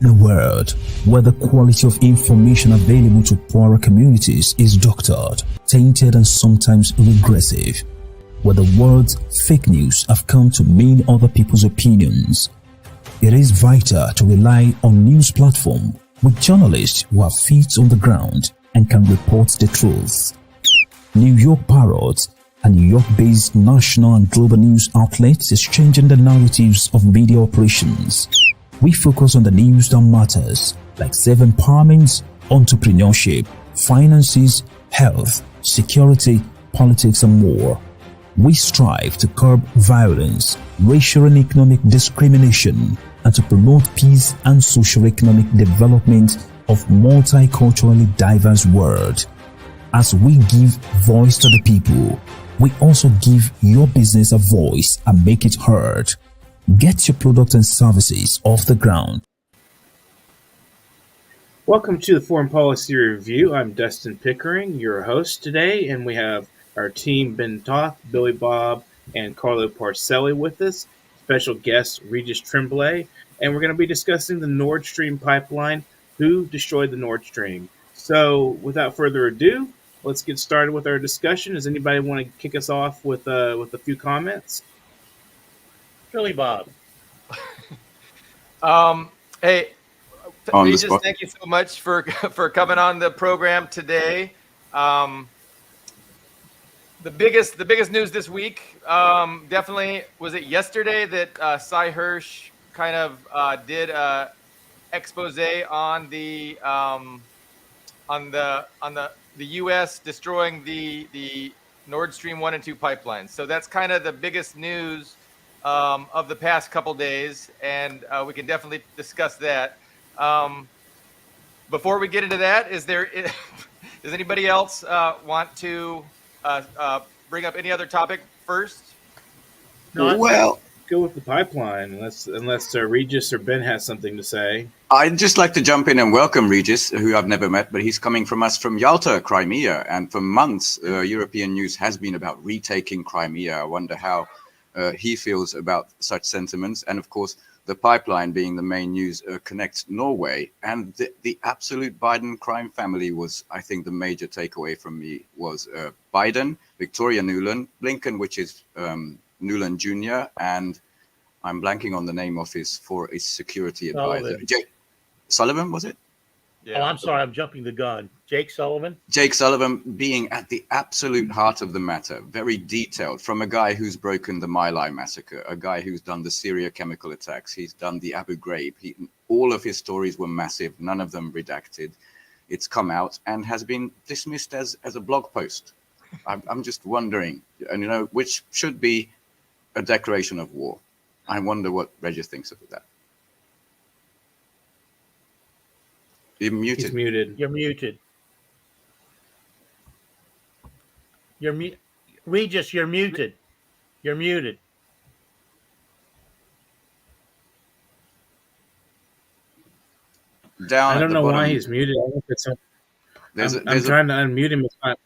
In a world where the quality of information available to poorer communities is doctored, tainted and sometimes regressive, where the words fake news have come to mean other people's opinions, it is vital to rely on news platforms with journalists who have feet on the ground and can report the truth. New York Parrot, a New York-based national and global news outlet, is changing the narratives of media operations. We focus on the news that matters, like self-empowerment, entrepreneurship, finances, health, security, politics, and more. We strive to curb violence, racial and economic discrimination, and to promote peace and socio-economic development of multiculturally diverse world. As we give voice to the people, we also give your business a voice and make it heard. Get your products and services off the ground. Welcome to the Foreign Policy Review. I'm Dustin Pickering, your host today, and we have our team Ben Toth, Billy Bob, and CARLO PACELLI with us. Special guest REGIS TREMBLAY, and we're going to be discussing the Nord Stream pipeline, who destroyed the Nord Stream. So, without further ado, let's get started with our discussion. Does anybody want to kick us off with a few comments? Billy Bob. Hey, Regis, thank you so much for coming on the program today. The biggest news this week, definitely was it yesterday that Cy Hirsch kind of did a expose on the U.S. destroying the Nord Stream 1 and 2 pipelines. So that's kind of the biggest news of the past couple days, and we can definitely discuss that. Before we get into that, does anybody else want to bring up any other topic first? Well, go with the pipeline, unless Regis or Ben has something to say. I'd just like to jump in and welcome Regis, who I've never met, but he's coming from us from Yalta, Crimea, and for months, European news has been about retaking Crimea. I wonder how he feels about such sentiments, and of course, the pipeline being the main news connects Norway, and the absolute Biden crime family was, I think, the major takeaway from me was Biden, Victoria Nuland, Blinken, which is Nuland Jr., and I'm blanking on the name of his security advisor. Sullivan, was it? Yeah. Oh, I'm sorry, I'm jumping the gun. Jake Sullivan? Jake Sullivan being at the absolute heart of the matter, very detailed, from a guy who's broken the My Lai massacre, a guy who's done the Syria chemical attacks, he's done the Abu Ghraib. All of his stories were massive, none of them redacted. It's come out and has been dismissed as a blog post. I'm just wondering, and which should be a declaration of war. I wonder what Regis thinks of that. You're muted. He's muted. You're muted. Regis, you're muted. You're muted. Down. I don't know why he's muted. I think it's I'm trying to unmute him. It's not.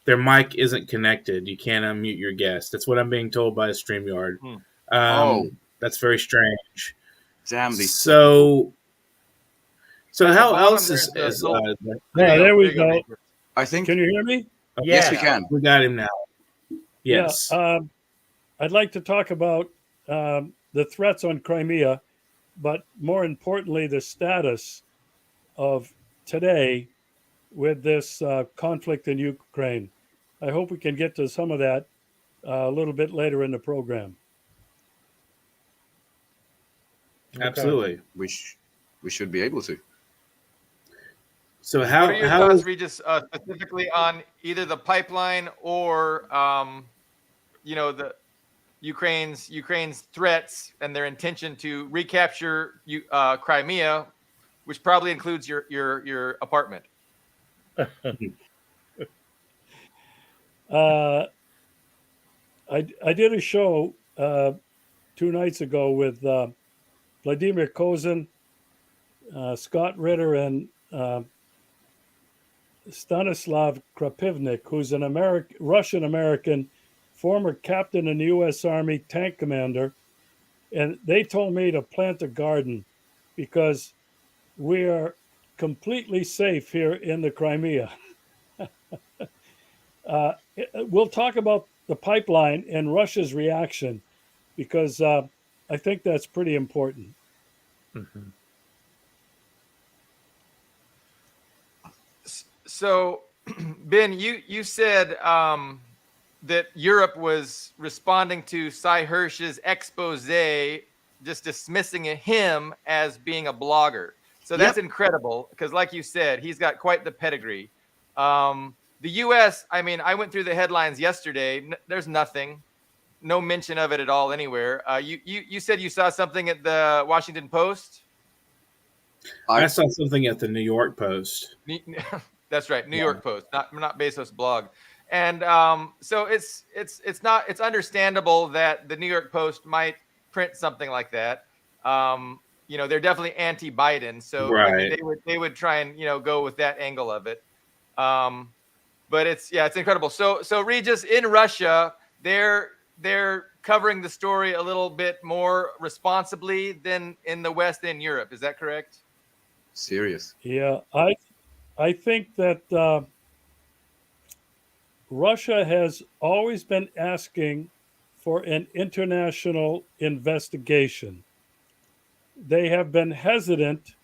Their mic isn't connected. You can't unmute your guest. That's what I'm being told by StreamYard. That's very strange. Damn these. So how else is there we go. I think. Can you hear me? Yes, we can. We got him now. Yes. Yeah, I'd like to talk about the threats on Crimea, but more importantly, the status of today with this conflict in Ukraine. I hope we can get to some of that a little bit later in the program. Absolutely. We should be able to. So how are your thoughts, Regis, specifically on either the pipeline or the Ukraine's threats and their intention to recapture Crimea, which probably includes your apartment? I did a show 2 nights ago with Vladimir Kozin, Scott Ritter, and Stanislav Krapivnik, who's an Russian-American, former captain in the U.S. Army, tank commander. And they told me to plant a garden because we are completely safe here in the Crimea. We'll talk about the pipeline and Russia's reaction because I think that's pretty important. Mhm. So, Ben, you said that Europe was responding to Cy Hirsch's expose, just dismissing him as being a blogger. So that's incredible because, like you said, he's got quite the pedigree. The U.S., I mean, I went through the headlines yesterday. There's nothing, no mention of it at all anywhere. You said you saw something at the Washington Post. I saw something at the New York Post. That's right, New York Post, not Bezos' blog. And so it's understandable that the New York Post might print something like that. You know, they're definitely anti-Biden, so Right. they would try and go with that angle of it. But it's incredible. So Regis, in Russia, they're covering the story a little bit more responsibly than in the West and in Europe. Is that correct? Serious. Yeah, I think that Russia has always been asking for an international investigation. They have been hesitant,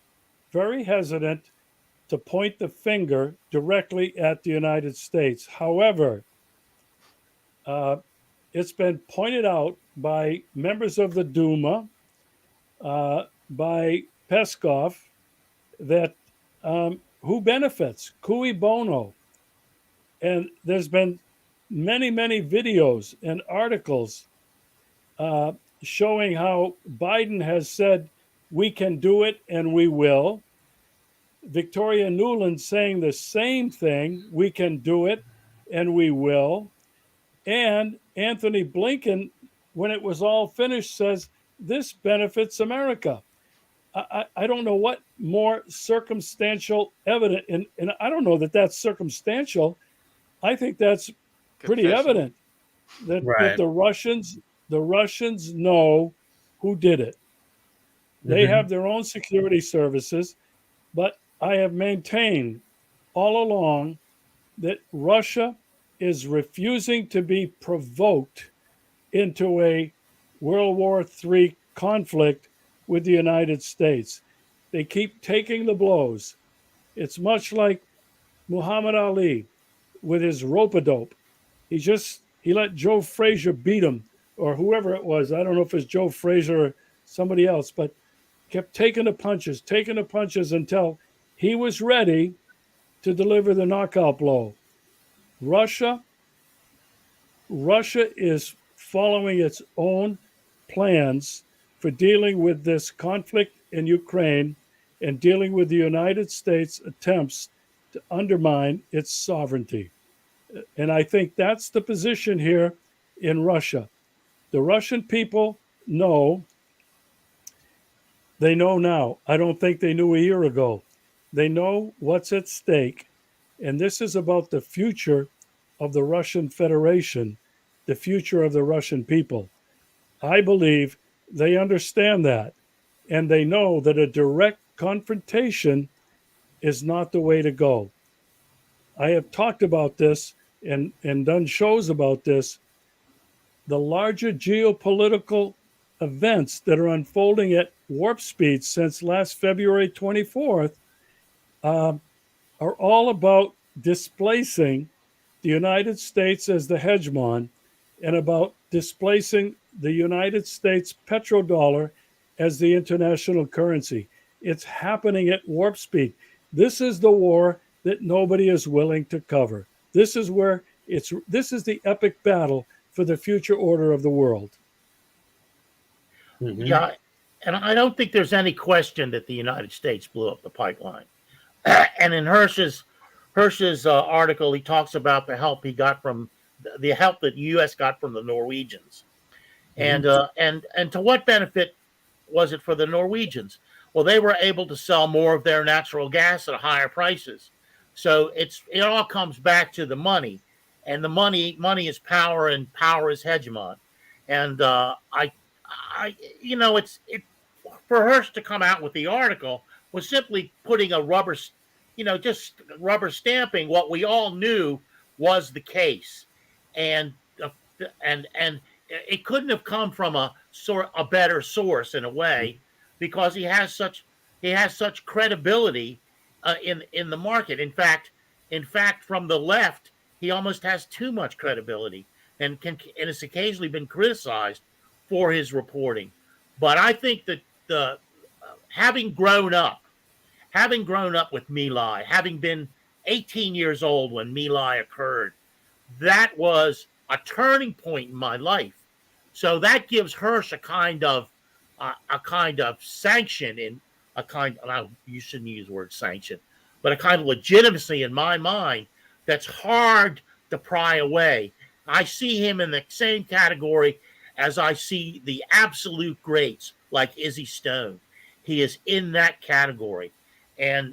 very hesitant, to point the finger directly at the United States. However, it's been pointed out by members of the Duma, by Peskov, that who benefits? Cui bono? And there's been many, many videos and articles showing how Biden has said, we can do it and we will. Victoria Nuland saying the same thing, we can do it and we will. And Anthony Blinken, when it was all finished, says, this benefits America. I don't know what more circumstantial evidence, and I don't know that that's circumstantial. I think that's pretty evident that, Right. that the Russians know who did it. They have their own security services, but I have maintained all along that Russia is refusing to be provoked into a World War III conflict with the United States. They keep taking the blows. It's much like Muhammad Ali with his rope-a-dope. He let Joe Frazier beat him, or whoever it was. I don't know if it's Joe Frazier or somebody else, but kept taking the punches until he was ready to deliver the knockout blow. Russia is following its own plans for dealing with this conflict in Ukraine and dealing with the United States' attempts to undermine its sovereignty. And I think that's the position here in Russia. The Russian people know. They know now. I don't think they knew a year ago. They know what's at stake. And this is about the future of the Russian Federation, the future of the Russian people. I believe they understand that. And they know that a direct confrontation is not the way to go. I have talked about this and done shows about this. The larger geopolitical events that are unfolding at warp speed since last February 24th are all about displacing the United States as the hegemon and about displacing the United States petrodollar as the international currency. It's happening at warp speed. This is the war that nobody is willing to cover. This is the epic battle for the future order of the world. Yeah, and I don't think there's any question that the United States blew up the pipeline. And in Hirsch's article, he talks about the help he got from the help that the U.S. got from the Norwegians, and to what benefit was it for the Norwegians? Well, they were able to sell more of their natural gas at higher prices. So it all comes back to the money, and the money is power, and power is hegemon. And for Hirsch to come out with the article was simply putting a just rubber stamping what we all knew was the case, and and it couldn't have come from a better source in a way, because he has such credibility in the market. In fact, from the left, he almost has too much credibility, and has occasionally been criticized for his reporting. But I think that the having grown up with My Lai, having been 18 years old when My Lai occurred, that was a turning point in my life. So that gives Hirsch a kind of sanction, in a kind of, you shouldn't use the word sanction, but a kind of legitimacy in my mind that's hard to pry away. I see him in the same category as I see the absolute greats like Izzy Stone. He is in that category, and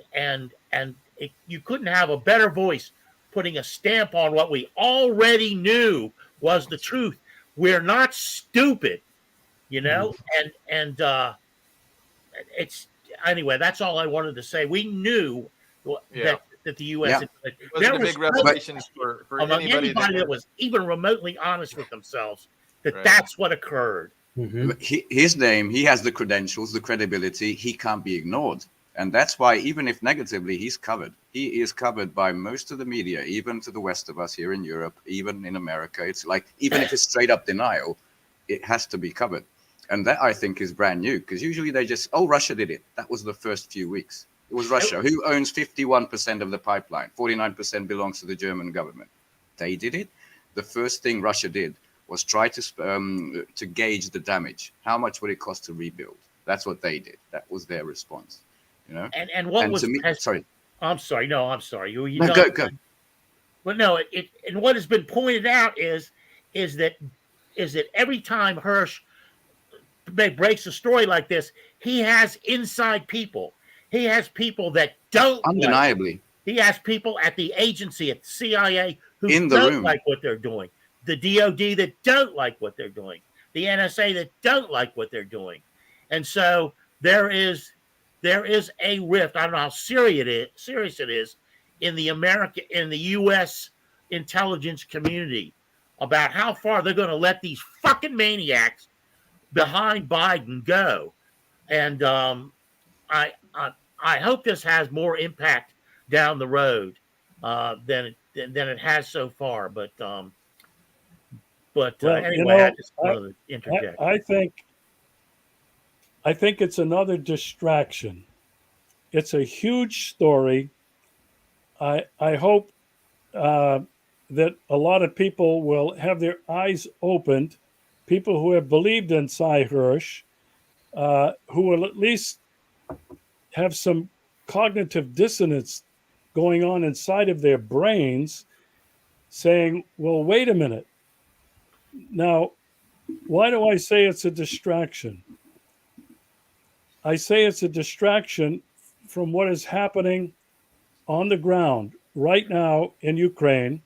you couldn't have a better voice putting a stamp on what we already knew was the truth. We're not stupid, and it's anyway. That's all I wanted to say. We knew that the U.S. It was a big revelation for anybody that was even remotely honest with themselves that's what occurred. Mm-hmm. His name, he has the credentials, the credibility. He can't be ignored. And that's why, even if negatively, he's covered. He is covered by most of the media, even to the west of us here in Europe, even in America. It's like, even if it's straight up denial, it has to be covered. And that, I think, is brand new, because usually they just, Russia did it. That was the first few weeks. It was Russia, who owns 51% of the pipeline. 49% belongs to the German government. They did it. The first thing Russia did was try to gauge the damage. How much would it cost to rebuild? That's what they did. That was their response. And what was sorry. I'm sorry. No, I'm sorry. No, go. But no, and what has been pointed out is that every time Hirsch breaks a story like this, he has inside people. He has people that don't undeniably. He has people at the agency, at the CIA, who in the don't room. like what they're doing. The DOD that don't like what they're doing. The NSA that don't like what they're doing. And so there is a rift. I don't know how serious it is in the U.S. intelligence community about how far they're going to let these fucking maniacs behind Biden go. And I hope this has more impact down the road than it has so far. But anyway, I just wanted to interject. I think it's another distraction. It's a huge story. I hope that a lot of people will have their eyes opened, people who have believed in Cy Hirsch, who will at least have some cognitive dissonance going on inside of their brains, saying, well, wait a minute. Now, why do I say it's a distraction? I say it's a distraction from what is happening on the ground right now in Ukraine.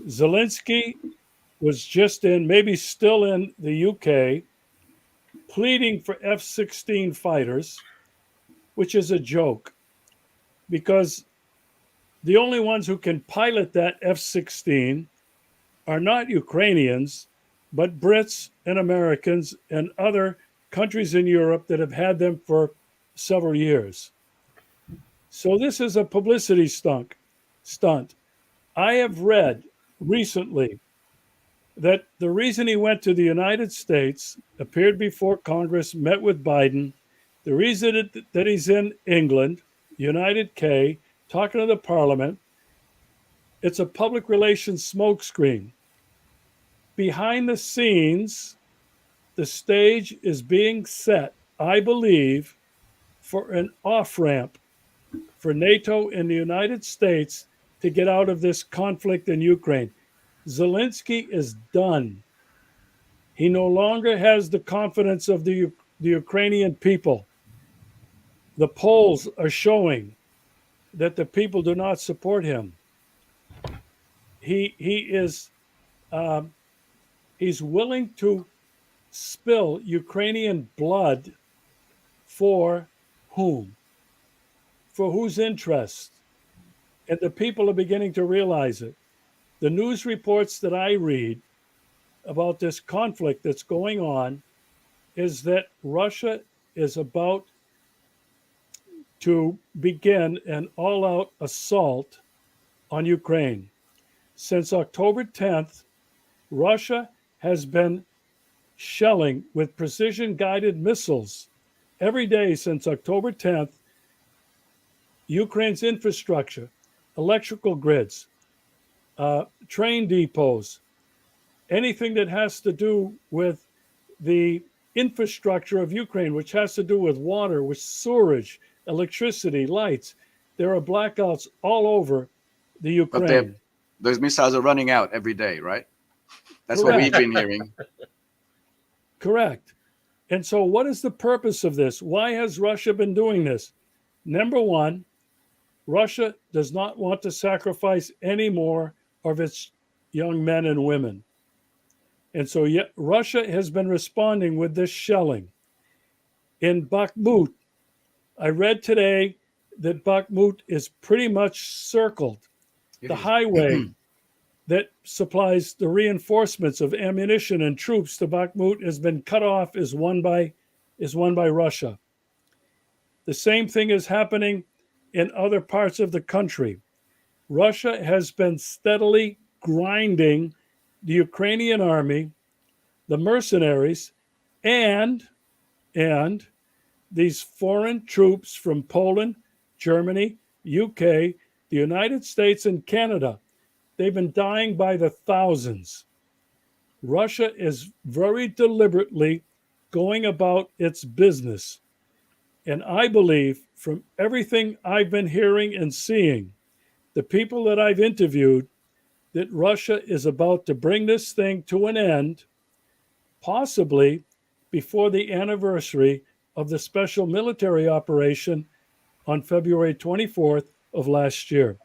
Zelensky was just maybe still in the UK, pleading for F-16 fighters, which is a joke, because the only ones who can pilot that F-16 are not Ukrainians, but Brits and Americans and other countries in Europe that have had them for several years. So this is a publicity stunt. I have read recently that the reason he went to the United States, appeared before Congress, met with Biden, the reason that he's in England, United K, talking to the Parliament, it's a public relations smokescreen. Behind the scenes, the stage is being set, I believe, for an off-ramp for NATO and the United States to get out of this conflict in Ukraine. Zelensky is done. He no longer has the confidence of the Ukrainian people. The polls are showing that the people do not support him. He's willing to spill Ukrainian blood for whom? For whose interest? And the people are beginning to realize it. The news reports that I read about this conflict that's going on is that Russia is about to begin an all-out assault on Ukraine. Since October 10th, Russia has been shelling with precision-guided missiles every day since October 10th, Ukraine's infrastructure, electrical grids, train depots, anything that has to do with the infrastructure of Ukraine, which has to do with water, with sewerage, electricity, lights. There are blackouts all over the But Ukraine. those missiles are running out every day, right? That's what we've been hearing. Correct. And so what is the purpose of this? Why has Russia been doing this? Number one, Russia does not want to sacrifice any more of its young men and women. And so yet Russia has been responding with this shelling. In Bakhmut, I read today that Bakhmut is pretty much circled. The highway that supplies the reinforcements of ammunition and troops to Bakhmut has been cut off, is won by Russia. The same thing is happening in other parts of the country. Russia has been steadily grinding the Ukrainian army, the mercenaries, and these foreign troops from Poland, Germany, UK, the United States, and Canada. They've been dying by the thousands. Russia is very deliberately going about its business. And I believe from everything I've been hearing and seeing, the people that I've interviewed, that Russia is about to bring this thing to an end, possibly before the anniversary of the special military operation on February 24th of last year.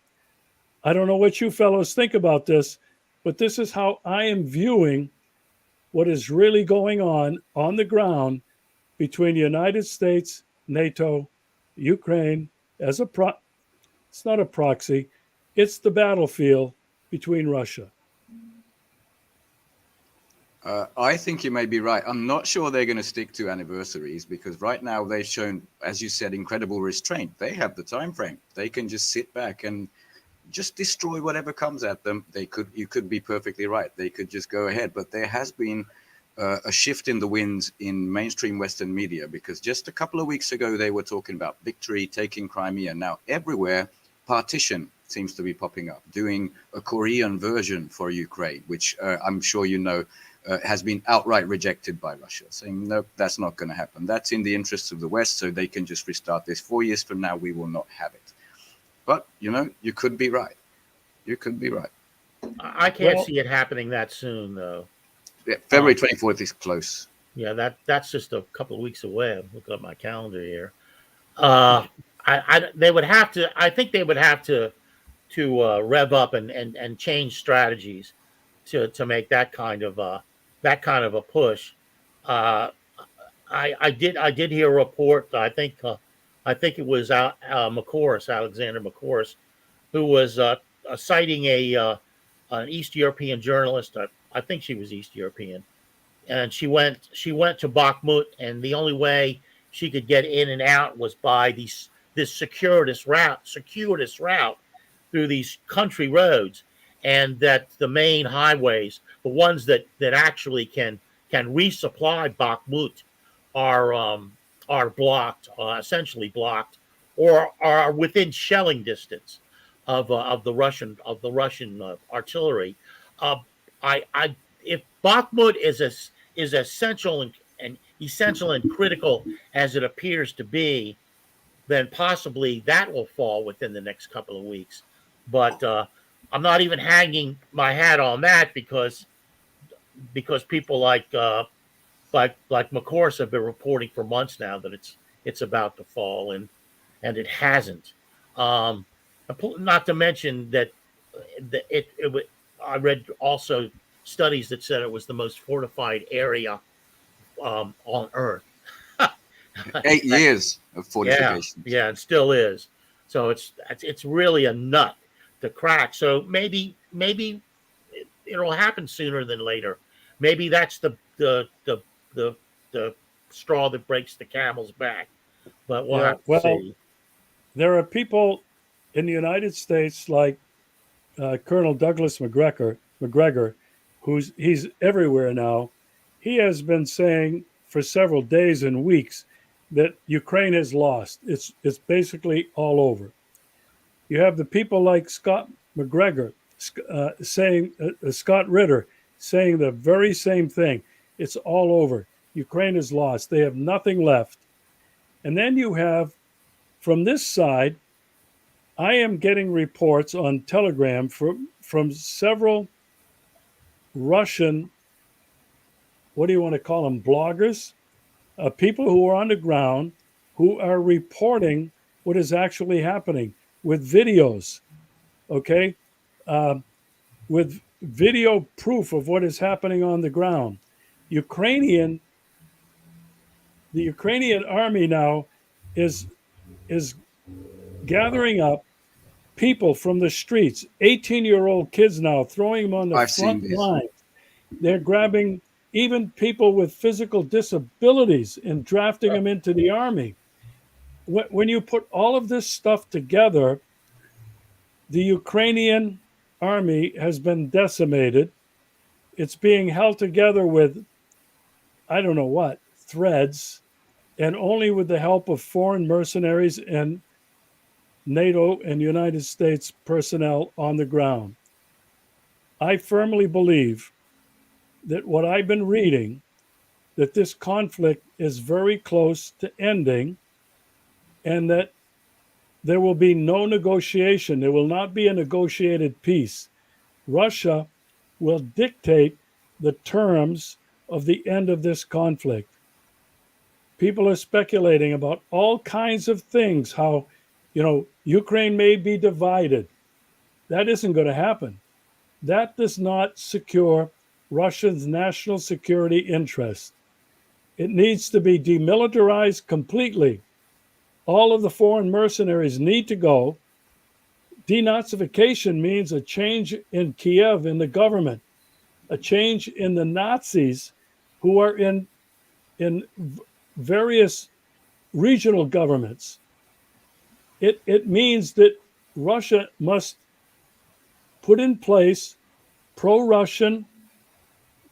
I don't know what you fellows think about this, but this is how I am viewing what is really going on the ground between the United States, NATO, Ukraine as it's not a proxy, it's the battlefield between Russia. I think you may be right. I'm not sure they're going to stick to anniversaries because right now they've shown, as you said, incredible restraint. They have the time frame. They can just sit back and just destroy whatever comes at them. You could be perfectly right. They could just go ahead. But there has been a shift in the winds in mainstream Western media because just a couple of weeks ago they were talking about victory, taking Crimea. Now everywhere, partition seems to be popping up, doing a Korean version for Ukraine, which I'm sure you know has been outright rejected by Russia, saying, nope, that's not going to happen. That's in the interests of the West, so they can just restart this. 4 years from now, we will not have it. But, you know, you could be right. You could be right. I can't see it happening that soon, though. Yeah, February 24th is close. Yeah, that's just a couple of weeks away. I'm looking at my calendar here. They would have to. I think they would have to rev up and change strategies to make that kind of a push. I did hear a report. I think it was Alexander McCourse, who was citing an East European journalist. I think she was East European, and she went to Bakhmut, and the only way she could get in and out was by this circuitous route through these country roads, and that the main highways, the ones that actually can resupply Bakhmut, are blocked, essentially blocked, or are within shelling distance of the Russian artillery. If Bakhmut is essential and critical as it appears to be, then possibly that will fall within the next couple of weeks. But I'm not even hanging my hat on that because people like McCourse have been reporting for months now that it's about to fall, and it hasn't. Not to mention that I read also studies that said it was the most fortified area on Earth. 8 years of Yeah, fortifications. yeah, it still is. So it's really a nut to crack. So maybe it'll happen sooner than later. Maybe that's the straw that breaks the camel's back. But we'll Yeah. have to Well, see. there are people in the United States like Colonel Douglas McGregor, he's everywhere now. He has been saying for several days and weeks that Ukraine has lost. It's basically all over. You have the people like Scott McGregor saying, Scott Ritter saying the very same thing. It's all over. Ukraine is lost. They have nothing left. And then you have from this side, I am getting reports on Telegram from several Russian, what do you want to call them, bloggers, people who are on the ground who are reporting what is actually happening with videos, okay, with video proof of what is happening on the ground. The Ukrainian army now is gathering up people from the streets, 18-year-old kids now, throwing them on the I've seen front this. line. They're grabbing even people with physical disabilities and drafting them into the army. When you put all of this stuff together, the Ukrainian army has been decimated. It's being held together with, I don't know what, threads, and only with the help of foreign mercenaries and NATO and United States personnel on the ground. I firmly believe that what I've been reading, that this conflict is very close to ending and that there will be no negotiation. There will not be a negotiated peace. Russia will dictate the terms of the end of this conflict. People are speculating about all kinds of things, how, Ukraine may be divided. That isn't going to happen. That does not secure Russia's national security interest. It needs to be demilitarized completely. All of the foreign mercenaries need to go. Denazification means a change in Kiev in the government, a change in the Nazis who are in various regional governments. It means that Russia must put in place pro-Russian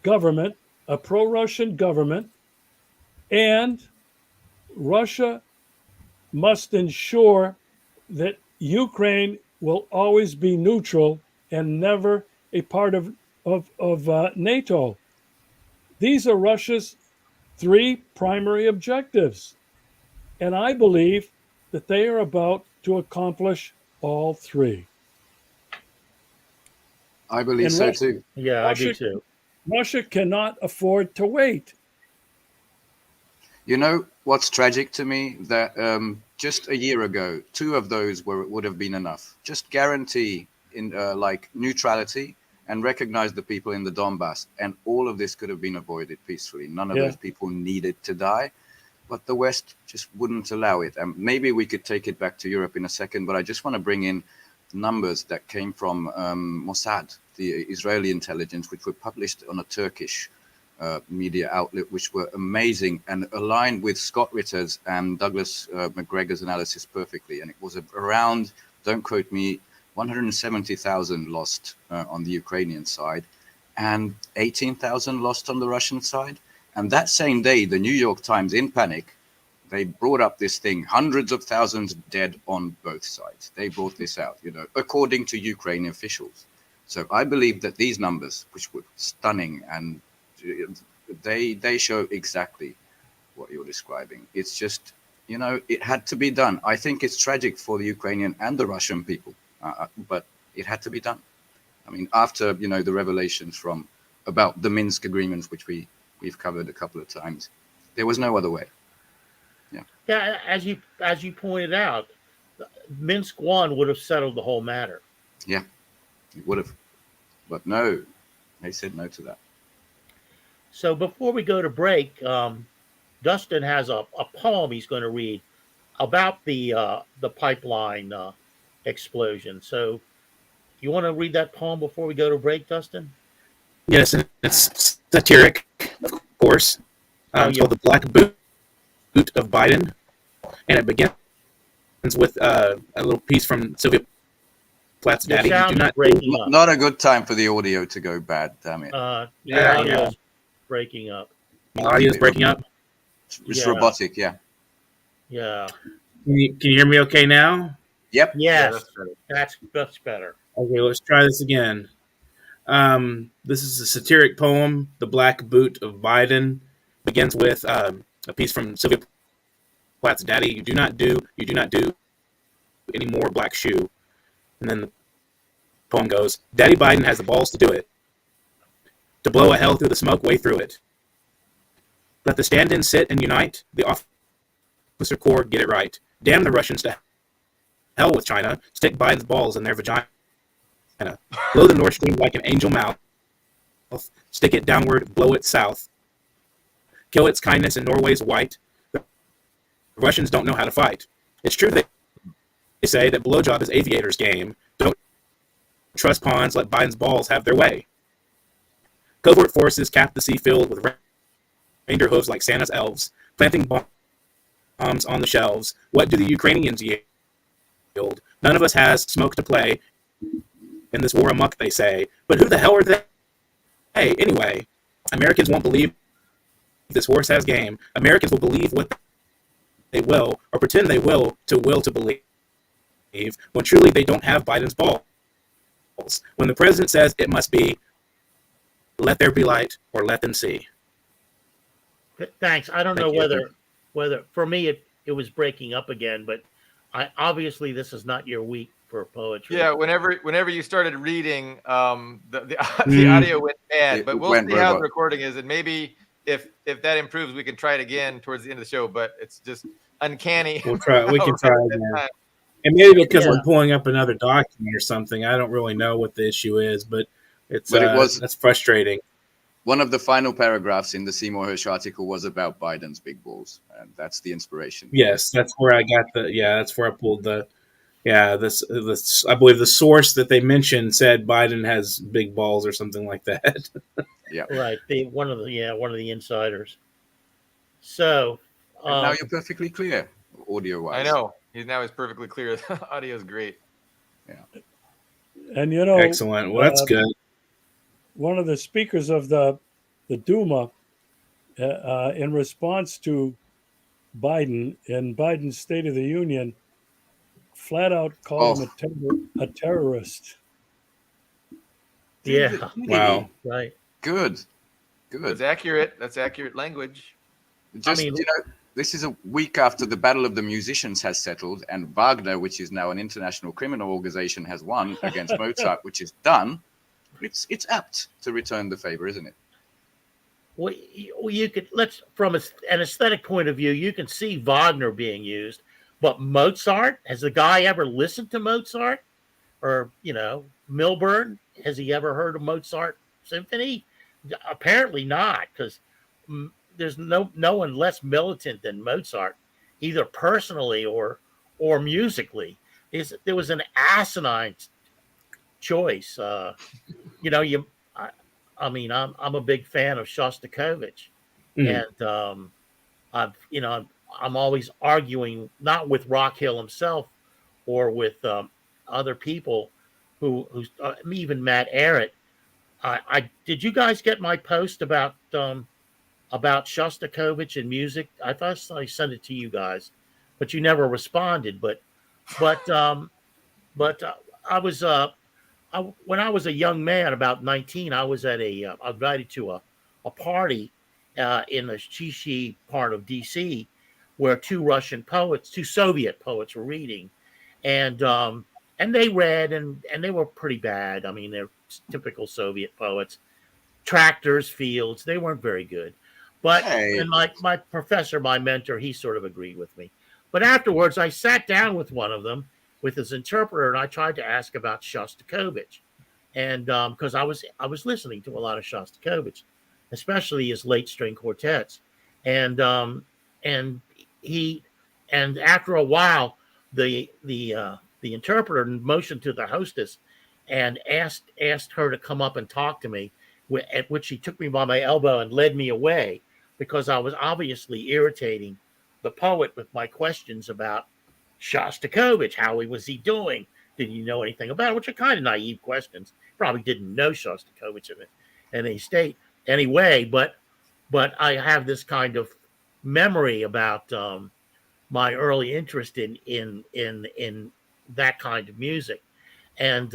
government, a pro-Russian government, and Russia must ensure that Ukraine will always be neutral and never a part of NATO. These are Russia's three primary objectives. And I believe that they are about to accomplish all three. I believe so too. Yeah, I do too. Russia cannot afford to wait. You know what's tragic to me? That just a year ago, 2 of those would have been enough. Just guarantee in like neutrality and recognize the people in the Donbass, and all of this could have been avoided peacefully. None of those people needed to die, but the West just wouldn't allow it. And maybe we could take it back to Europe in a second, but I just want to bring in numbers that came from Mossad, the Israeli intelligence, which were published on a Turkish media outlet, which were amazing and aligned with Scott Ritter's and Douglas McGregor's analysis perfectly. And it was around, don't quote me, 170,000 lost on the Ukrainian side and 18,000 lost on the Russian side. And that same day, the New York Times, in panic, they brought up this thing, hundreds of thousands dead on both sides. They brought this out, according to Ukrainian officials. So I believe that these numbers, which were stunning, and they show exactly what you're describing. It's just, it had to be done. I think it's tragic for the Ukrainian and the Russian people, but it had to be done. I mean, after, the revelations about the Minsk agreements, which we've covered a couple of times, there was no other way. Yeah, as you pointed out, Minsk 1 would have settled the whole matter. Yeah, it would have. But no, they said no to that. So before we go to break, Dustin has a poem he's going to read about the pipeline explosion. So, you want to read that poem before we go to break, Dustin? Yes, and it's satiric, of course. Oh, It's yeah. called The Black Boot of Biden, and it begins with a little piece from Sylvia Plath's Your Daddy. You sound do is not breaking up. Not a good time for the audio to go bad. Damn it! Your Yeah, audio yeah. is breaking up. My audio is breaking up. It's Yeah. robotic. Yeah. Yeah. Can you hear me okay now? Yep. Yes, that's better. that's much better. Okay, let's try this again. This is a satiric poem, The Black Boot of Biden. Begins with a piece from Sylvia Plath's Daddy. You do not do any more black shoe. And then the poem goes, Daddy Biden has the balls to do it. To blow a hell through the smoke, way through it. Let the stand-ins sit and unite. The officer corps get it right. Damn the Russians to hell with China. Stick Biden's balls in their vagina. Blow the Nord Stream like an angel mouth. Stick it downward, blow it south. Kill its kindness in Norway's white. The Russians don't know how to fight. It's true that they say that blowjob is aviator's game. Don't trust pawns, let Biden's balls have their way. Covert forces cap the sea filled with reindeer hooves like Santa's elves, planting bombs on the shelves. What do the Ukrainians yield? None of us has smoke to play in this war amok, they say. But who the hell are they? Hey, anyway, Americans won't believe this horse has game. Americans will believe what they will, or pretend they will to believe, when truly they don't have Biden's balls. When the president says it must be, let there be light, or let them see. Thanks. I don't Thank know you. whether for me it was breaking up again, but obviously this is not your week for poetry. Yeah, whenever you started reading, the audio went bad. It But we'll went see how the robot. recording is, and maybe if that improves, we can try it again towards the end of the show. But it's just uncanny. We'll try. We can Right try at that again. time. And maybe because Yeah. I'm pulling up another document or something, I don't really know what the issue is, but it's But it was- that's frustrating. One of the final paragraphs in the Seymour Hersh article was about Biden's big balls, and that's the inspiration. Yes, that's where I got that's where I pulled this I believe the source that they mentioned said Biden has big balls or something like that. Right. One of the insiders. So And now you're perfectly clear, audio-wise. I know he's perfectly clear. The audio is great. And you know, Excellent. Well, that's good. one of the speakers of the Duma, in response to Biden in Biden's State of the Union, flat out called him a terrorist. yeah, Wow. right. Good. That's accurate. That's accurate language. Just, mean- this is a week after the Battle of the Musicians has settled, and Wagner, which is now an international criminal organization, has won against Mozart, which is done. It's apt to return the favor, isn't it? Well, you could from an aesthetic point of view, you can see Wagner being used, but Mozart, has the guy ever listened to Mozart, or Milburn? Has he ever heard a Mozart symphony? Apparently not, because there's no one less militant than Mozart, either personally or musically. There was an asinine choice. I'm a big fan of Shostakovich, and I'm always arguing not with Rockhill himself or with other people who even Matt Arrett. I did you guys get my post about Shostakovich and music? I thought I sent it to you guys, but you never responded. But I was when I was a young man, about 19, I was invited to a party in the Shishi part of DC, where two Soviet poets were reading, and they read and they were pretty bad. I mean, they're typical Soviet poets, tractors, fields. They weren't very good. But and my professor, my mentor, he sort of agreed with me. But afterwards, I sat down with one of them, with his interpreter, and I tried to ask about Shostakovich, and because I was listening to a lot of Shostakovich, especially his late string quartets, and and he and after a while, the interpreter motioned to the hostess and asked her to come up and talk to me. At which she took me by my elbow and led me away because I was obviously irritating the poet with my questions about Shostakovich. How was he doing? Did you know anything about it? Which are kind of naive questions. Probably didn't know Shostakovich in any state anyway. But I have this kind of memory about my early interest in that kind of music, and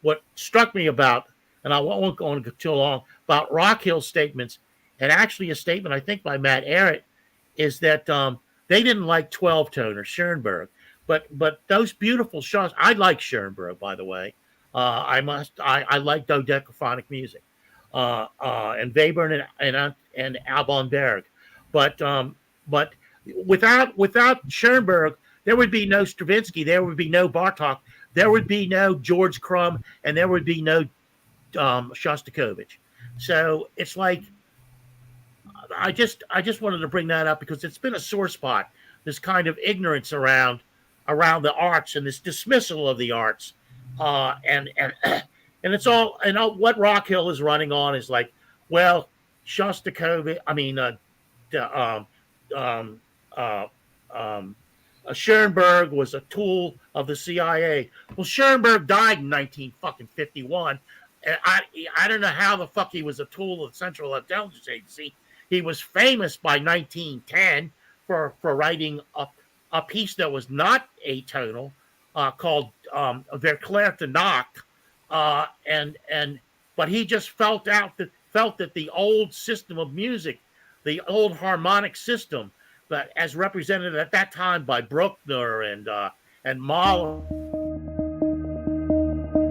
what struck me about, and I won't go on too long, about Rock Hill's statements, and actually a statement I think by Matt Arrett, is that they didn't like 12-tone or Schoenberg, but those beautiful shots. I like Schoenberg, by the way. I like dodecaphonic music, and Webern and Alban Berg, but without Schoenberg, there would be no Stravinsky, there would be no Bartok, there would be no George Crumb, and there would be no Shostakovich. So it's like I just wanted to bring that up because it's been a sore spot. This kind of ignorance around the arts and this dismissal of the arts, and it's all, and what Rock Hill is running on is like, well, Shostakovich. I mean, Schoenberg was a tool of the CIA. Well, Schoenberg died in 1951. And I don't know how the fuck he was a tool of the Central Intelligence Agency. He was famous by 1910 for writing a piece that was not atonal, called Verklair de Nacht, but he just felt that the old system of music, the old harmonic system, but as represented at that time by Bruckner and Mahler.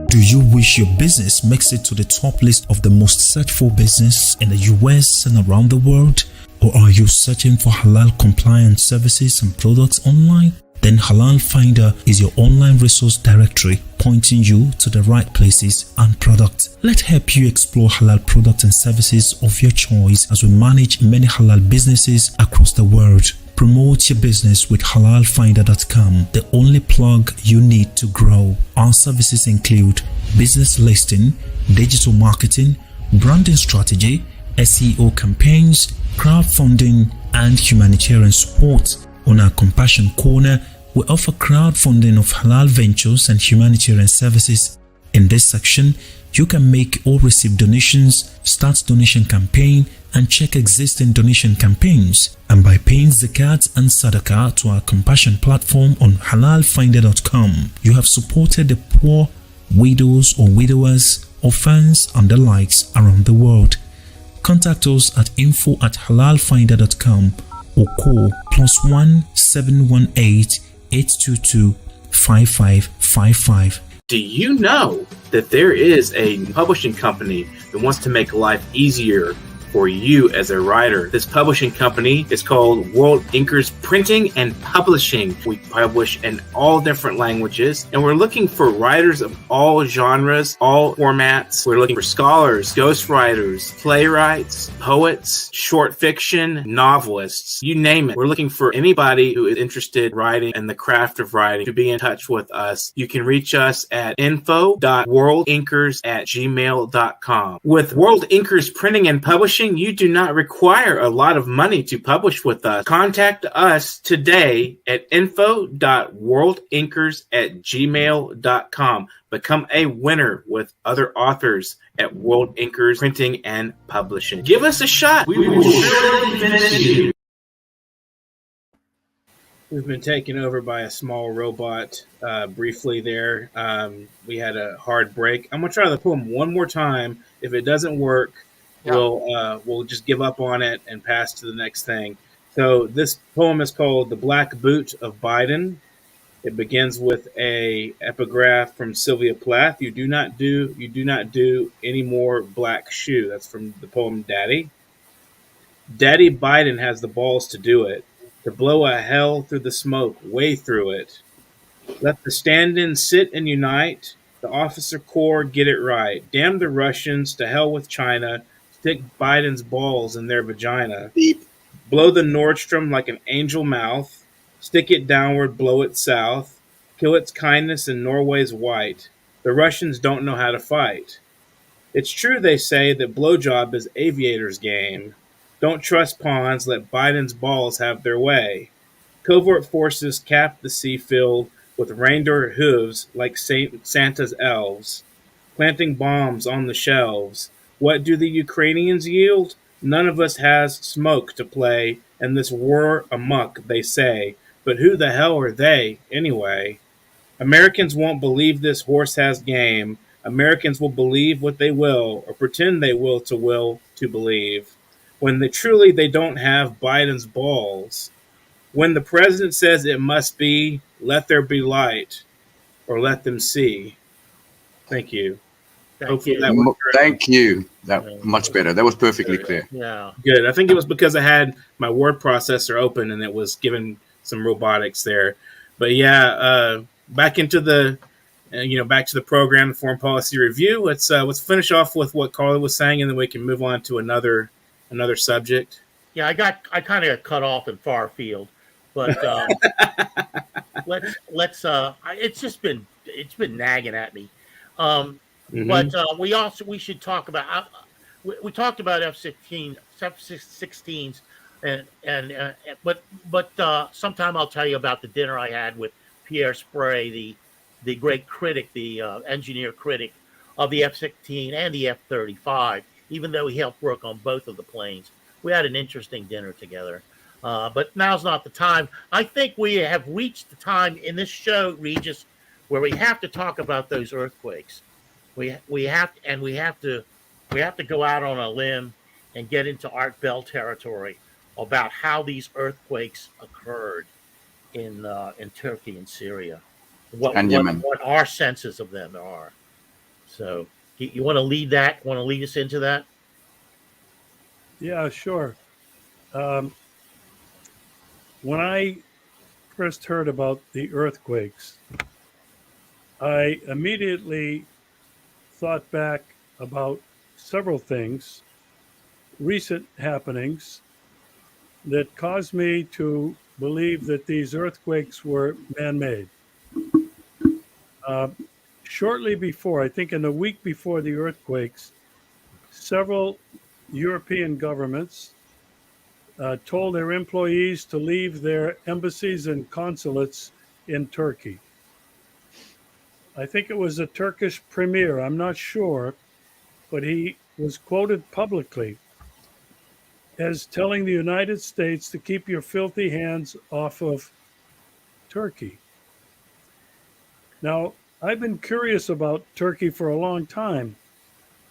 Do you wish your business makes it to the top list of the most searched for business in the US and around the world? Or are you searching for halal compliant services and products online? Then Halal Finder is your online resource directory pointing you to the right places and products. Let's help you explore halal products and services of your choice as we manage many halal businesses across the world. Promote your business with halalfinder.com, the only plug you need to grow. Our services include business listing, digital marketing, branding strategy, SEO campaigns, crowdfunding, and humanitarian support. On our Compassion Corner, we offer crowdfunding of halal ventures and humanitarian services. In this section, you can make or receive donations, start donation campaign, and check existing donation campaigns. And by paying zakat and sadaqah to our Compassion platform on halalfinder.com, you have supported the poor, widows or widowers, orphans, and the likes around the world. Contact us at info@halalfinder.com or call +1 718 822 5555. Do you know that there is a publishing company that wants to make life easier for you as a writer? This publishing company is called World Inkers Printing and Publishing. We publish in all different languages, and we're looking for writers of all genres, all formats. We're looking for scholars, ghostwriters, playwrights, poets, short fiction, novelists, you name it. We're looking for anybody who is interested in writing and the craft of writing to be in touch with us. You can reach us at info.worldinkers@gmail.com. With World Inkers Printing and Publishing, you do not require a lot of money to publish with us. Contact us today at info.worldinkers@gmail.com. Become a winner with other authors at World Inkers Printing and Publishing. Give us a shot. We will surely finish you. We've been taken over by a small robot briefly there. We had a hard break. I'm going to try the poem one more time. If it doesn't work, we'll just give up on it and pass to the next thing. So this poem is called "The Black Boot of Biden." It begins with a epigraph from Sylvia Plath. You do not do any more black shoe. That's from the poem Daddy. Daddy Biden has the balls to do it, to blow a hell through the smoke, way through it. Let the stand-ins sit and unite. The officer corps get it right. Damn the Russians, to hell with China. Stick Biden's balls in their vagina. Beep. Blow the Nordstrom like an angel mouth, stick it downward, blow it south, kill its kindness in Norway's white. The Russians don't know how to fight. It's true they say that blowjob is aviator's game. Don't trust pawns, let Biden's balls have their way. Covert forces cap the sea filled with reindeer hooves like Santa's elves, planting bombs on the shelves. What do the Ukrainians yield? None of us has smoke to play in this war amuck, they say. But who the hell are they, anyway? Americans won't believe this horse has game. Americans will believe what they will, or pretend they will to believe. When they don't have Biden's balls. When the president says it must be, let there be light, or let them see. Thank you. Hopefully that was Thank you. That much better. That was perfectly clear. Yeah. good. I think it was because I had my word processor open and it was giving some robotics there. But yeah, back into the back to the program, the foreign policy review. Let's finish off with what Carlo was saying, and then we can move on to another subject. Yeah, I kind of got cut off in far field, but let's it's been nagging at me. But we should talk about we talked about F-16s but sometime I'll tell you about the dinner I had with Pierre Spray, the great critic, the engineer critic of the F-16 and the F-35. Even though he helped work on both of the planes, we had an interesting dinner together. But now's not the time. I think we have reached the time in this show, Regis, where we have to talk about those earthquakes. We have to go out on a limb and get into Art Bell territory about how these earthquakes occurred in Turkey and Syria, what our senses of them are. So, you want to lead that? Want to lead us into that? Yeah, sure. When I first heard about the earthquakes, I immediately thought back about several things, recent happenings that caused me to believe that these earthquakes were man-made. Shortly before, I think in the week before the earthquakes, several European governments told their employees to leave their embassies and consulates in Turkey. I think it was a Turkish premier, I'm not sure, but he was quoted publicly as telling the United States to keep your filthy hands off of Turkey. Now, I've been curious about Turkey for a long time.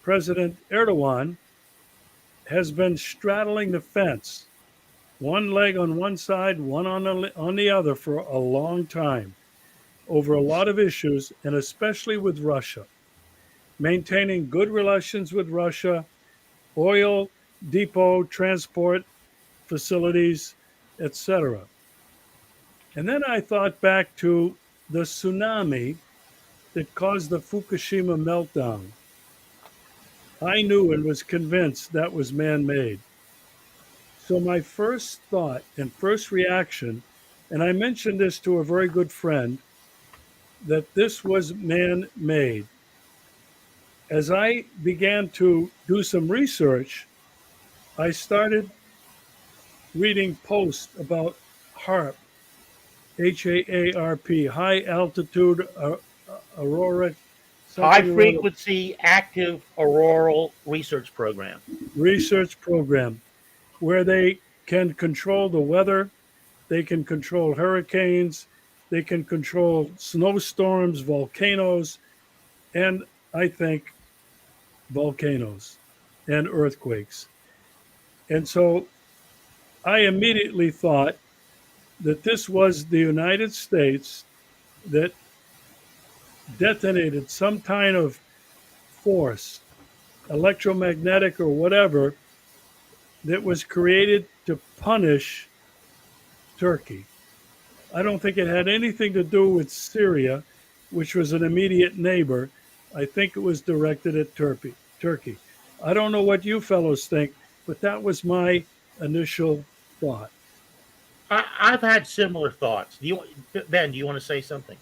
President Erdogan has been straddling the fence, one leg on one side, one on the other for a long time, over a lot of issues, and especially with Russia. Maintaining good relations with Russia, oil depot, transport facilities, etc. And then I thought back to the tsunami that caused the Fukushima meltdown. I knew and was convinced that was man-made. So my first thought and first reaction, and I mentioned this to a very good friend, that this was man-made. As I began to do some research, I started reading posts about HAARP, HAARP, high altitude aurora. High frequency active auroral research program. Research program where they can control the weather, they can control hurricanes, they can control snowstorms, volcanoes, and I think volcanoes and earthquakes. And so I immediately thought that this was the United States that detonated some kind of force, electromagnetic or whatever, that was created to punish Turkey. I don't think it had anything to do with Syria, which was an immediate neighbor. I think it was directed at Turkey. I don't know what you fellows think, but that was my initial thought. I've had similar thoughts. Ben, do you want to say something?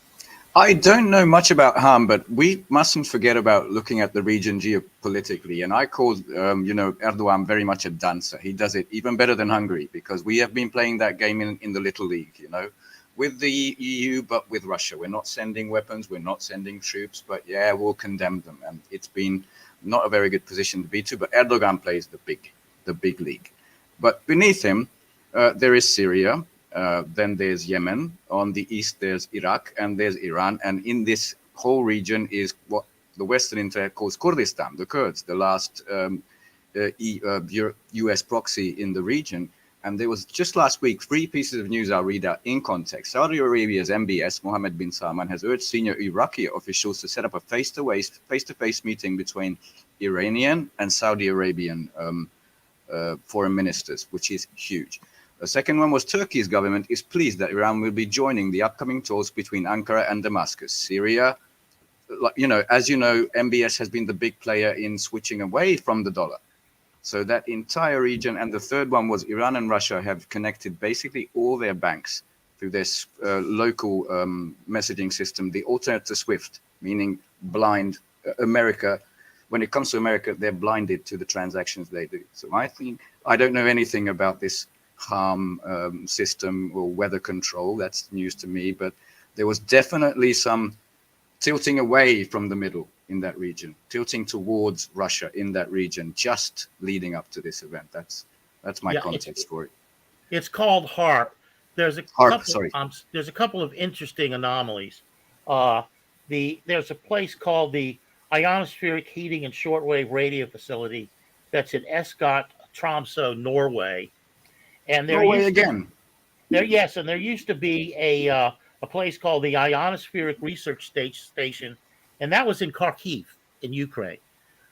I don't know much about harm, but we mustn't forget about looking at the region geopolitically. And I call, Erdogan very much a dancer. He does it even better than Hungary, because we have been playing that game in the Little League, with the EU, but with Russia. We're not sending weapons, we're not sending troops, but yeah, we'll condemn them. And it's been not a very good position to be to, but Erdogan plays the big league. But beneath him, there is Syria. Then there's Yemen. On the east, there's Iraq, and there's Iran. And in this whole region is what the Western Internet calls Kurdistan, the Kurds, the last US proxy in the region. And there was just last week 3 pieces of news I'll read out in context. Saudi Arabia's MBS, Mohammed bin Salman, has urged senior Iraqi officials to set up a face-to-face meeting between Iranian and Saudi Arabian foreign ministers, which is huge. The second one was Turkey's government is pleased that Iran will be joining the upcoming talks between Ankara and Damascus. Syria, as you know, MBS has been the big player in switching away from the dollar. So that entire region. And the third one was Iran and Russia have connected basically all their banks through this local messaging system, the alternate to SWIFT, meaning blind America. When it comes to America, they're blinded to the transactions they do. So I don't know anything about this harm system or weather control. That's news to me, but there was definitely some tilting away from the middle in that region, tilting towards Russia in that region, just leading up to this event. That's my context for it. It's called HARP. There's a couple of interesting anomalies. There's a place called the Ionospheric Heating and Shortwave Radio Facility that's in Escott, Tromsø, Norway. And there used to be a place called the Ionospheric Research Station, and that was in Kharkiv in Ukraine.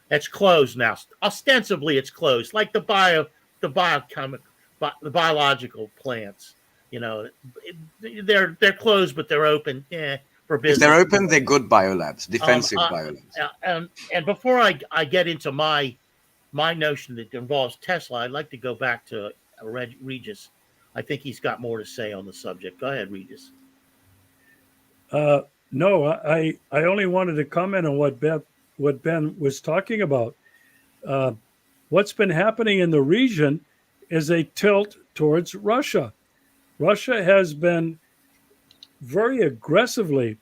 It's closed now. Ostensibly, it's closed, like the biological plants. They're closed, but they're open for business. If they're open, they're good biolabs, defensive biolabs. And before I get into my notion that involves Tesla, I'd like to go back to Regis. I think he's got more to say on the subject. Go ahead, Regis. No, I only wanted to comment on what Ben was talking about. What's been happening in the region is a tilt towards Russia. Russia has been very aggressively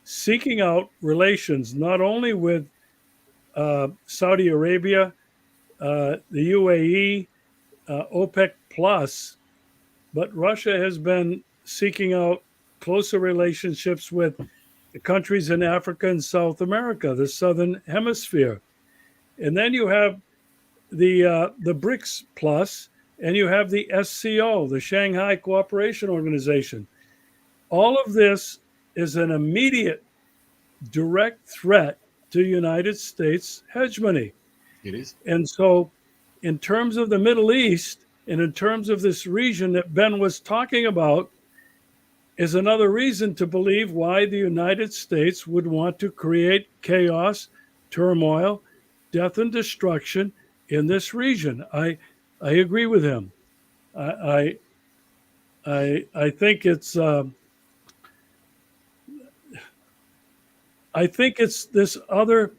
seeking out relations, not only with Saudi Arabia, the UAE, OPEC Plus, but Russia has been seeking out closer relationships with the countries in Africa and South America, the Southern Hemisphere. And then you have the BRICS Plus, and you have the SCO, the Shanghai Cooperation Organization. All of this is an immediate, direct threat to United States hegemony. It is. And so in terms of the Middle East, and in terms of this region that Ben was talking about, is another reason to believe why the United States would want to create chaos, turmoil, death, and destruction in this region. I agree with him. I think it's this other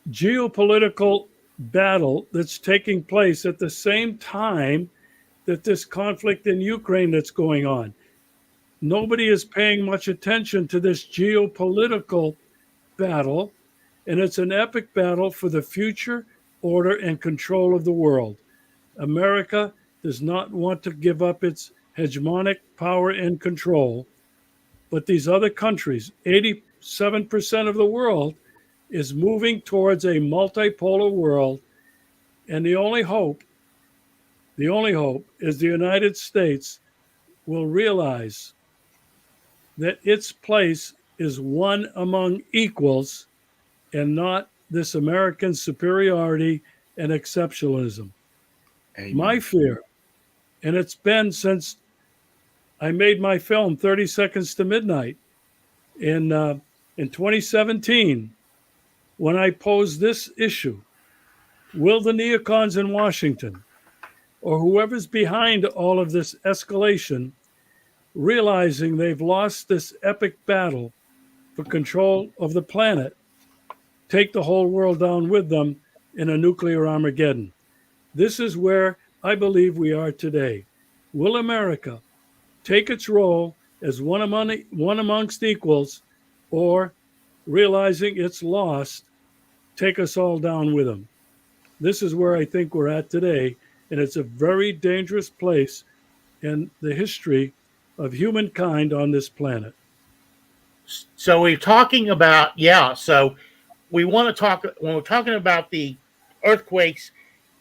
geopolitical battle that's taking place at the same time that this conflict in Ukraine that's going on. Nobody is paying much attention to this geopolitical battle, and it's an epic battle for the future order and control of the world. America does not want to give up its hegemonic power and control, but these other countries, 87% of the world, is moving towards a multipolar world, and the only hope is the United States will realize that its place is one among equals and not this American superiority and exceptionalism. Amen. My fear, and it's been since I made my film 30 Seconds to Midnight in 2017, when I posed this issue: will the neocons in Washington or whoever's behind all of this escalation, realizing they've lost this epic battle for control of the planet, take the whole world down with them in a nuclear Armageddon. This is where I believe we are today. Will America take its role as one amongst equals, or realizing it's lost, take us all down with them? This is where I think we're at today, and it's a very dangerous place in the history of humankind on this planet. So we're talking about, so we want to talk, when we're talking about the earthquakes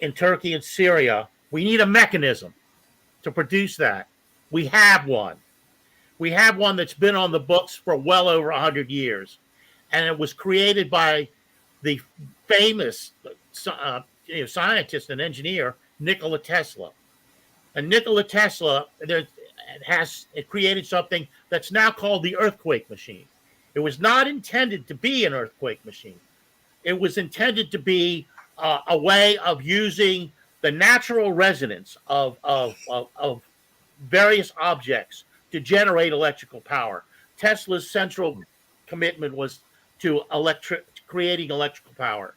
in Turkey and Syria, we need a mechanism to produce that. We have one. We have one that's been on the books for well over 100 years. And it was created by the famous scientist and engineer, Nikola Tesla. And Nikola Tesla it created something that's now called the earthquake machine. It was not intended to be an earthquake machine. It was intended to be a way of using the natural resonance of various objects to generate electrical power. Tesla's central commitment was to creating electrical power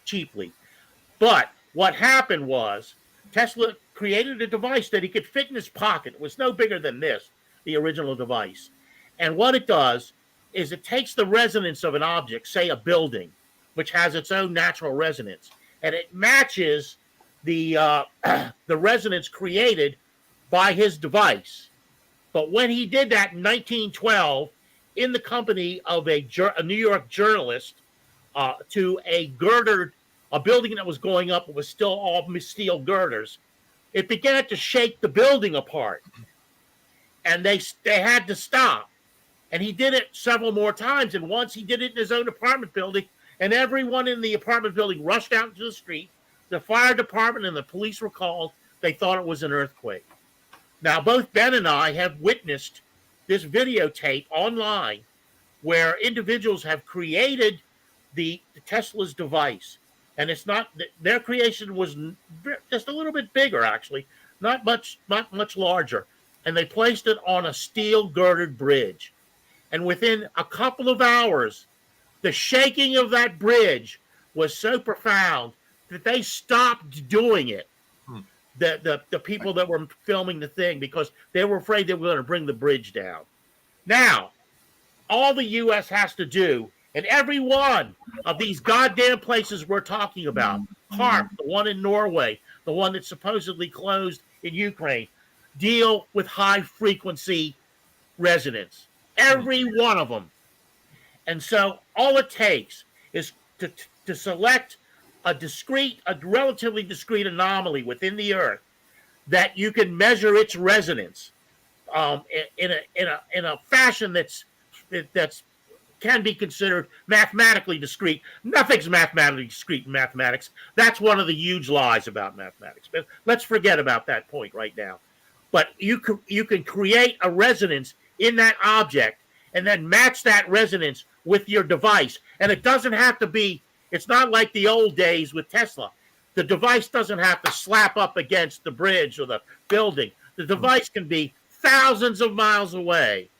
cheaply. But what happened was Tesla created a device that he could fit in his pocket. It was no bigger than this, the original device. And what it does is it takes the resonance of an object, say a building, which has its own natural resonance, and it matches the resonance created by his device. But when he did that in 1912, in the company of a New York journalist, to a building that was going up, it was still all steel girders, it began to shake the building apart. And they had to stop. And he did it several more times. And once he did it in his own apartment building, and everyone in the apartment building rushed out into the street. The fire department and the police were called. They thought it was an earthquake. Now, both Ben and I have witnessed this videotape online where individuals have created the Tesla's device. And it's not, their creation was just a little bit bigger, actually, not much larger. And they placed it on a steel girdered bridge. And within a couple of hours, the shaking of that bridge was so profound that they stopped doing it. The people that were filming the thing, because they were afraid they were going to bring the bridge down. Now, all the U.S. has to do, and every one of these goddamn places we're talking about, HARP, the one in Norway, the one that's supposedly closed in Ukraine, deal with high frequency resonance. Every one of them. And so all it takes is to select a relatively discrete anomaly within the Earth that you can measure its resonance in a fashion that's can be considered mathematically discrete. Nothing's mathematically discrete in mathematics. That's one of the huge lies about mathematics. But let's forget about that point right now. But you can create a resonance in that object and then match that resonance with your device. And it doesn't have to be, it's not like the old days with Tesla. The device doesn't have to slap up against the bridge or the building. The device can be thousands of miles away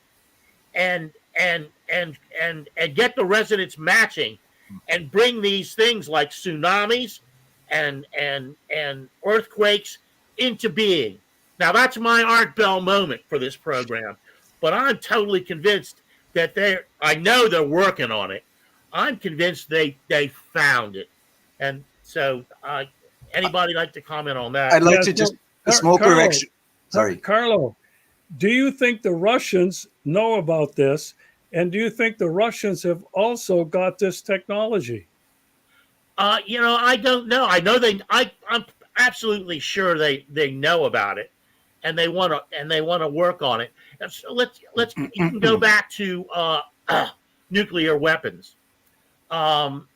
and get the resonance matching and bring these things like tsunamis and earthquakes into being. Now, that's my Art Bell moment for this program, but I'm totally convinced that I know they're working on it. I'm convinced they found it. And so anybody like to comment on that? I'd like to just a small correction. Sorry. Carlo, do you think the Russians know about this? And do you think the Russians have also got this technology? I don't know. I know I'm absolutely sure they know about it, and they want to work on it. And so you can go back to nuclear weapons. The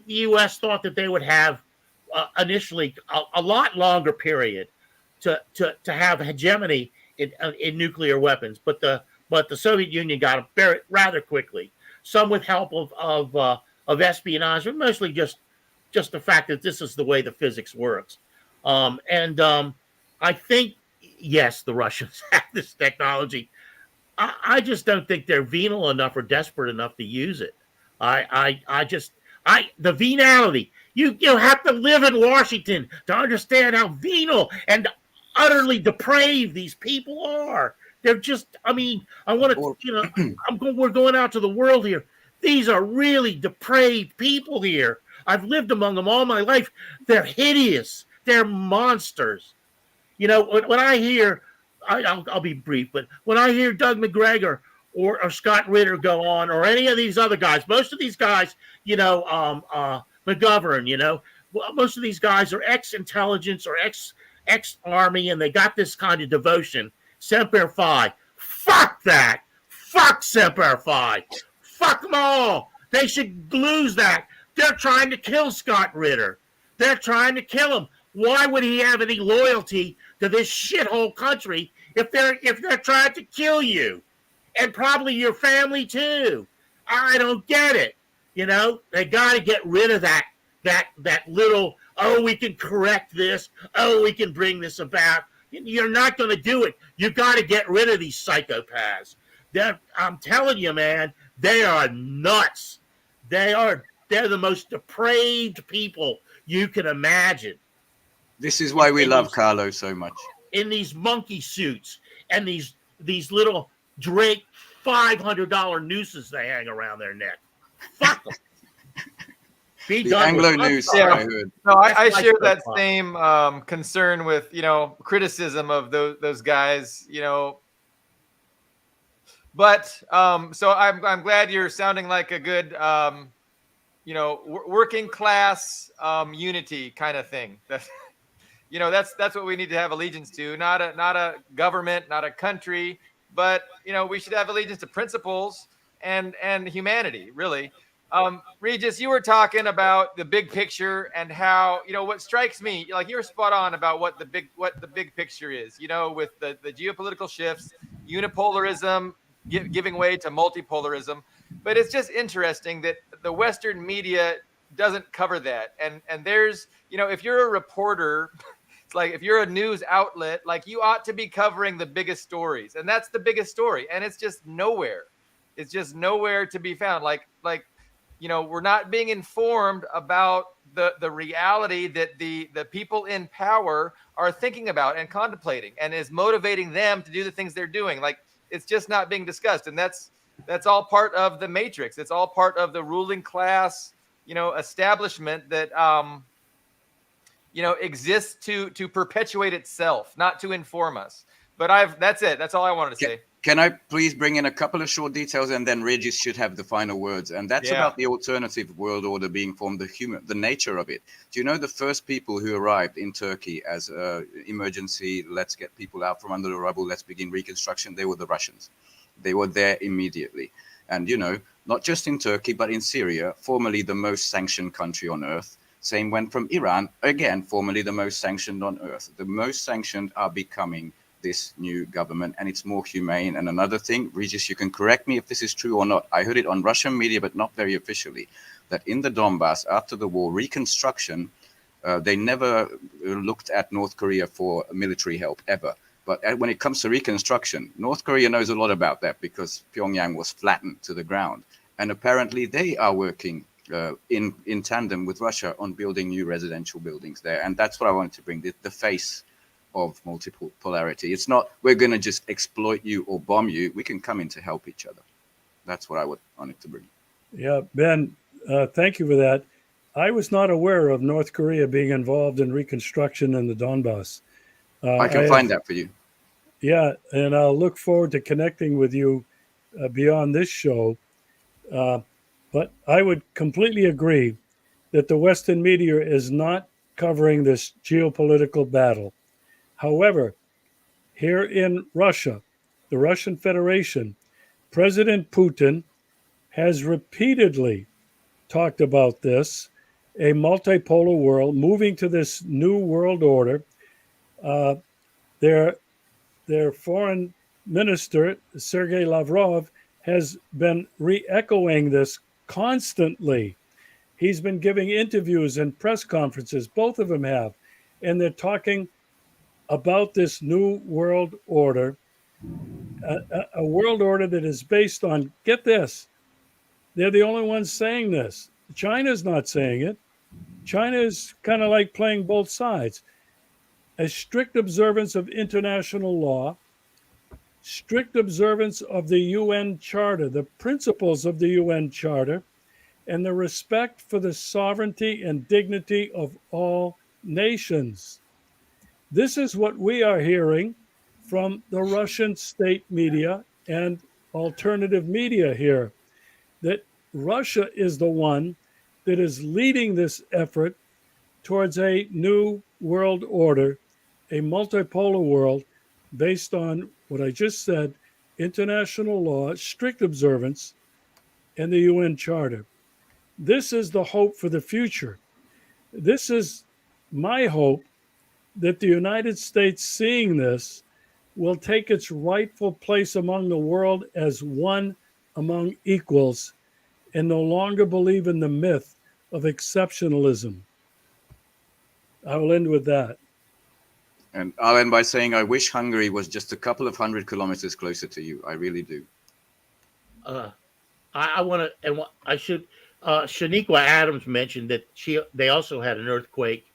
U.S. thought that they would have initially a lot longer period to have hegemony in nuclear weapons, but the Soviet Union got it rather quickly. Some with help of espionage, but mostly just just the fact that this is the way the physics works. I think, yes, the Russians have this technology. I just don't think they're venal enough or desperate enough to use it. The venality. You have to live in Washington to understand how venal and utterly depraved these people are. They're just, I mean, I want to, we're going out to the world here. These are really depraved people here. I've lived among them all my life. They're hideous. They're monsters. When I hear, I'll be brief, but when I hear Doug McGregor or Scott Ritter go on, or any of these other guys, most of these guys, McGovern, most of these guys are ex-intelligence or ex-army, and they got this kind of devotion. Semper Fi. Fuck that. Fuck Semper Fi. Fuck them all. They should lose that. They're trying to kill Scott Ritter. They're trying to kill him. Why would he have any loyalty to this shithole country if they're trying to kill you? And probably your family too. I don't get it. They got to get rid of that little, we can correct this. We can bring this about. You're not going to do it. You got to get rid of these psychopaths. I'm telling you, man, they are nuts. They're the most depraved people you can imagine. This is why we love CARLO so much. In these monkey suits and these little Drake $500 nooses they hang around their neck. Fuck them. The Anglo noose. Yeah. I heard. No, I share that same concern with criticism of those guys. But so I'm glad you're sounding like a good working class unity kind of thing. That's what we need to have allegiance to. Not a government, not a country, but we should have allegiance to principles and humanity, really. Regis, you were talking about the big picture and how, what strikes me, like you're spot on about what the big picture is, with the geopolitical shifts, unipolarism, giving way to multipolarism. But it's just interesting that the Western media doesn't cover that. And there's, if you're a reporter, it's like if you're a news outlet, like you ought to be covering the biggest stories. And that's the biggest story. And it's just nowhere. It's just nowhere to be found. Like we're not being informed about the reality that the people in power are thinking about and contemplating and is motivating them to do the things they're doing. Like it's just not being discussed. And that's all part of the matrix. It's all part of the ruling class, establishment that, exists to perpetuate itself, not to inform us. But that's it. That's all I wanted to say. Can I please bring in a couple of short details, and then Regis should have the final words? And that's about the alternative world order being formed, the nature of it. Do you know the first people who arrived in Turkey as emergency, let's get people out from under the rubble, let's begin reconstruction? They were the Russians. They were there immediately. And, not just in Turkey, but in Syria, formerly the most sanctioned country on earth. Same went from Iran, again, formerly the most sanctioned on earth. The most sanctioned are becoming this new government, and it's more humane. And another thing, Regis, you can correct me if this is true or not. I heard it on Russian media, but not very officially, that in the Donbass, after the war, reconstruction, they never looked at North Korea for military help, ever. But when it comes to reconstruction, North Korea knows a lot about that because Pyongyang was flattened to the ground. And apparently they are working in tandem with Russia on building new residential buildings there. And that's what I wanted to bring, the face of multiple polarity. It's not we're going to just exploit you or bomb you. We can come in to help each other. That's what I wanted to bring. Yeah, Ben, thank you for that. I was not aware of North Korea being involved in reconstruction in the Donbass. I can find that for you. Yeah, and I'll look forward to connecting with you beyond this show. But I would completely agree that the Western media is not covering this geopolitical battle. However, here in Russia, the Russian Federation, President Putin has repeatedly talked about this, a multipolar world, moving to this new world order. Their foreign minister, Sergei Lavrov, has been re-echoing this constantly. He's been giving interviews and press conferences. Both of them have. And they're talking about this new world order, a world order that is based on, get this, they're the only ones saying this. China's not saying it. China is kind of like playing both sides. A strict observance of international law, strict observance of the UN Charter, the principles of the UN Charter, and the respect for the sovereignty and dignity of all nations. This is what we are hearing from the Russian state media and alternative media here, that Russia is the one that is leading this effort towards a new world order, a multipolar world based on what I just said, international law, strict observance, and the UN Charter. This is the hope for the future. This is my hope, that the United States, seeing this, will take its rightful place among the world as one among equals and no longer believe in the myth of exceptionalism. I will end with that. And I'll end by saying I wish Hungary was just a couple of 100 kilometers closer to you. I really do. I want to, and I should. Shaniqua Adams mentioned that they also had an earthquake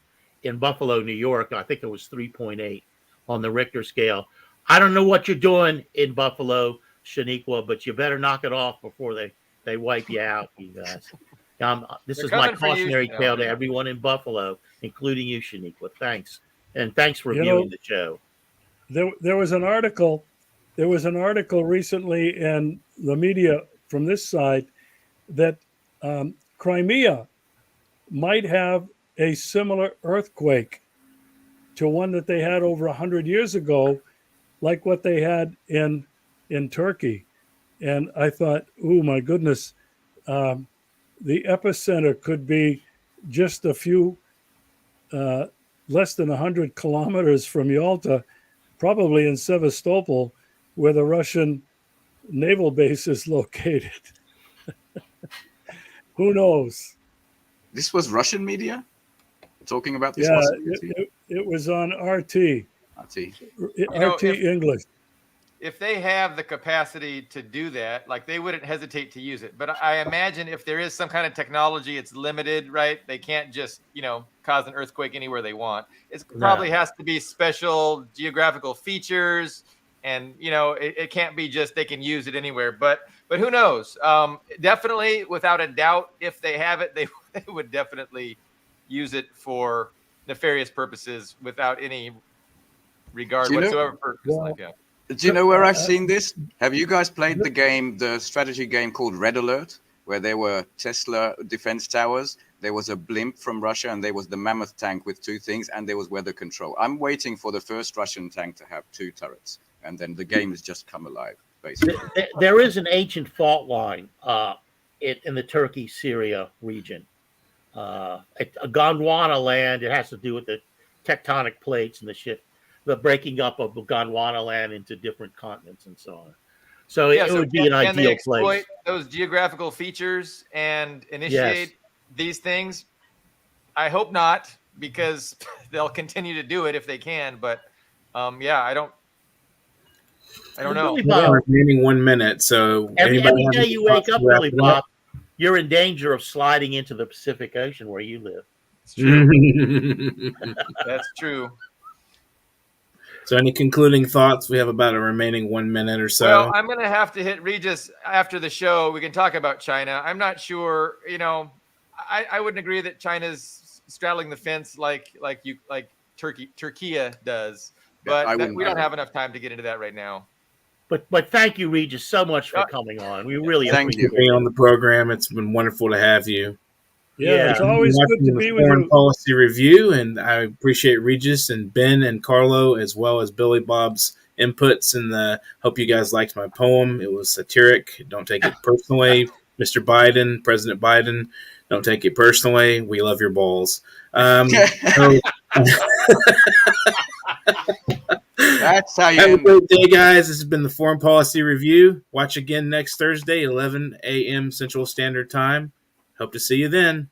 in Buffalo, New York. I think it was 3.8 on the Richter scale. I don't know what you're doing in Buffalo, Shaniqua, but you better knock it off before they wipe you out, you guys. This is my cautionary tale to everyone in Buffalo, including you, Shaniqua. Thanks. And thanks for viewing the show. There was an article recently in the media from this side that Crimea might have a similar earthquake to one that they had over 100 years ago, like what they had in Turkey. And I thought, oh my goodness, the epicenter could be just a few, less than 100 kilometers from Yalta, probably in Sevastopol, where the Russian naval base is located. Who knows? This was Russian media talking about this? Yeah, it was on RT. RT English. If they have the capacity to do that, like, they wouldn't hesitate to use it. But I imagine if there is some kind of technology, it's limited, right? They can't just, cause an earthquake anywhere they want. It probably has to be special geographical features, and it can't be just they can use it anywhere. But who knows? Definitely, without a doubt, if they have it, they would definitely use it for nefarious purposes without any regard whatsoever. Do you know where I've seen this? Have you guys played the strategy game called Red Alert, where there were Tesla defense towers, there was a blimp from Russia, and there was the Mammoth tank with two things, and there was weather control. I'm waiting for the first Russian tank to have two turrets, and then the game has just come alive, basically. There is an ancient fault line in the Turkey-Syria region. A Gondwana land, it has to do with the tectonic plates and the breaking up of Gondwana land into different continents and so on. So it would be an ideal place. Those geographical features and initiate these things. I hope not, because they'll continue to do it if they can. But I don't know. Remaining 1 minute, so every day you wake up, Billy Bob, you're in danger of sliding into the Pacific Ocean where you live. It's true. That's true. So any concluding thoughts? We have about a remaining 1 minute or so. Well, I'm going to have to hit Regis after the show. We can talk about China. I'm not sure, I wouldn't agree that China's straddling the fence like Turkey does, but we don't have enough time to get into that right now. But thank you, Regis, so much for coming on. We really appreciate being on the program. It's been wonderful to have you. Yeah, it's always good to be with Foreign you. Policy Review, and I appreciate Regis and Ben and Carlo, as well as Billy Bob's inputs. And hope you guys liked my poem. It was satiric. Don't take it personally. Mr. Biden, President Biden, don't take it personally. We love your balls. That's how you have a great day, guys. This has been the Foreign Policy Review. Watch again next Thursday, 11 a.m. Central Standard Time. Hope to see you then.